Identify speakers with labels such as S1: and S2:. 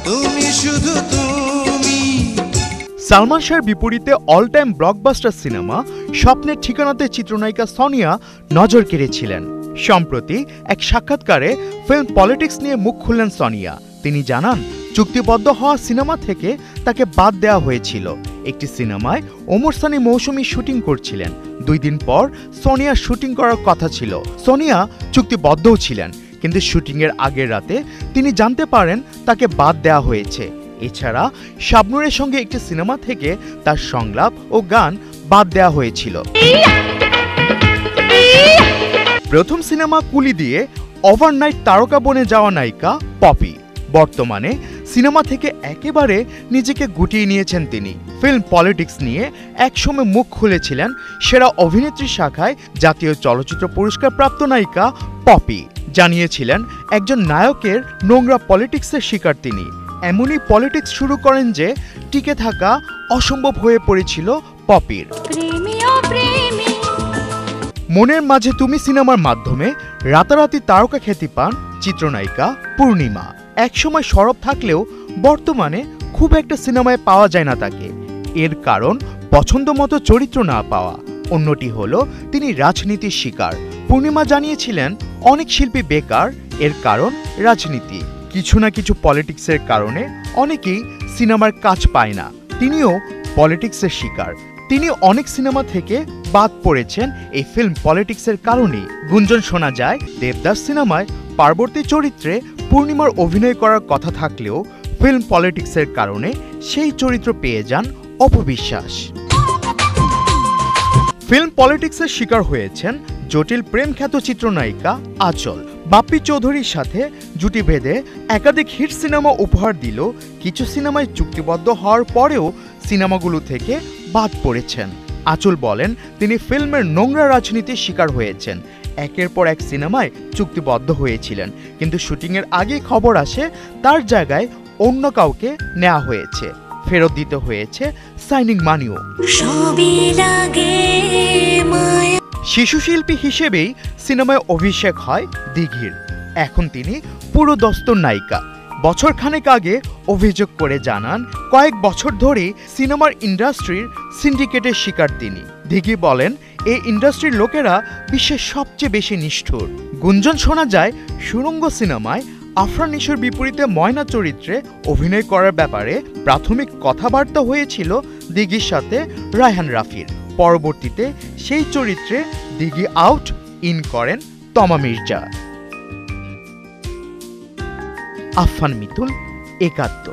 S1: তুমি শুধু তুমি।
S2: সালমান শাহর বিপরীতে অল টাইম ব্লকবাস্টার সিনেমা স্বপ্নের ঠিকানাতে চিত্রনায়িকা সোনিয়া নজর কেড়েছিলেন। সম্প্রতি এক সাক্ষাৎকারে ফিল্ম পলিটিক্স নিয়ে মুখ খুললেন সোনিয়া। তিনি জানান, চুক্তিবদ্ধ হওয়া সিনেমা থেকে তাকে বাদ দেওয়া হয়েছিল। একটি সিনেমায় ওমর সানি মৌসুমী শুটিং করছিলেন। 2 দিন পর সোনিয়ার শুটিং করার কথা ছিল। সোনিয়া চুক্তিবদ্ধও ছিলেন, কিন্তু শুটিংয়ের আগের রাতে তিনি জানতে পারেন তাকে বাদ দেওয়া হয়েছে। এছাড়া শাবনূরের সঙ্গে একটি সিনেমা থেকে তার সংলাপ ও গান বাদ দেওয়া হয়েছিল। প্রথম সিনেমা কুলি দিয়ে ওভারনাইট তারকা বনে যাওয়া নায়িকা পপি। বর্তমানে সিনেমা থেকে একেবারে নিজেকে গুটিয়ে নিয়েছেন তিনি। ফিল্ম পলিটিক্স নিয়ে একসময় মুখ খুলেছিলেন সেরা অভিনেত্রী শাখায় জাতীয় চলচ্চিত্র পুরস্কার প্রাপ্ত নায়িকা পপি। জানিয়েছিলেন একজন নায়কের নোংরা পলিটিক্সের শিকার তিনি। এমনই পলিটিক্স শুরু করেন যে টিকে থাকা অসম্ভব হয়ে পড়েছিল পপির। মনের মাঝে তুমি সিনেমার মাধ্যমে রাতারাতি তারকা খ্যাতি পান চিত্রনায়িকা পূর্ণিমা। একসময় সরব থাকলেও বর্তমানে খুব একটা সিনেমায় পাওয়া যায় না তাকে। এর কারণ পছন্দমতো চরিত্র না পাওয়া, অন্যটি হলো তিনি রাজনীতির শিকার। পূর্ণিমা জানিয়েছিলেন অনেক শিল্পী বেকার, এর কারণ রাজনীতি। কিছু না কিছু পলিটিক্সের কারণে অনেকেই সিনেমার কাজ পায় না। তিনিও পলিটিক্সের শিকার। তিনি অনেক সিনেমা থেকে বাদ পড়েছেন এই ফিল্ম পলিটিক্সের কারণেই। গুঞ্জন শোনা যায় দেবদাস সিনেমায় পার্বতী চরিত্রে পূর্ণিমার অভিনয় করার কথা থাকলেও ফিল্ম পলিটিক্সের কারণে সেই চরিত্র পেয়ে যান অপবিশ্বাস। ফিল্ম পলিটিক্সের শিকার হয়েছেন জটিল প্রেম খ্যাত চিত্রনায়িকা আঁচল। বাপ্পি চৌধুরীর সাথে জুটি বেঁধে একাধিক হিট সিনেমা উপহার দিল। কিছু সিনেমায় চুক্তিবদ্ধ হওয়ার পরেও সিনেমাগুলো থেকে বাদ পড়েছেন। আঁচল বলেন তিনি ফিল্মের নোংরা রাজনীতির শিকার হয়েছেন। একের পর এক সিনেমায় চুক্তিবদ্ধ হয়েছিলেন, কিন্তু শুটিংয়ের আগেই খবর আসে তার জায়গায় অন্য কাউকে নেওয়া হয়েছে। ফেরত দিতে হয়েছে সাইনিং মানিও। শিশু শিল্পী হিসেবেই সিনেমায় অভিষেক হয় দিঘির। এখন তিনি পুরো দস্তর নায়িকা। বছর খানেক আগে অভিযোগ করে জানান কয়েক বছর ধরে সিনেমার ইন্ডাস্ট্রির সিন্ডিকেটের শিকার তিনি। দিঘি বলেন এই ইন্ডাস্ট্রির লোকেরা বিশ্বের সবচেয়ে বেশি নিষ্ঠুর। গুঞ্জন শোনা যায় সুরঙ্গ সিনেমায় আফরান নিশোর বিপরীতে ময়না চরিত্রে অভিনয় করার ব্যাপারে প্রাথমিক কথাবার্তা হয়েছিল দিঘির সাথে রায়হান রাফির। পরবর্তীতে সেই চরিত্রে দিঘি আউট ইন করেন তমা মির্জা। আফফান মিতুল, ৭১।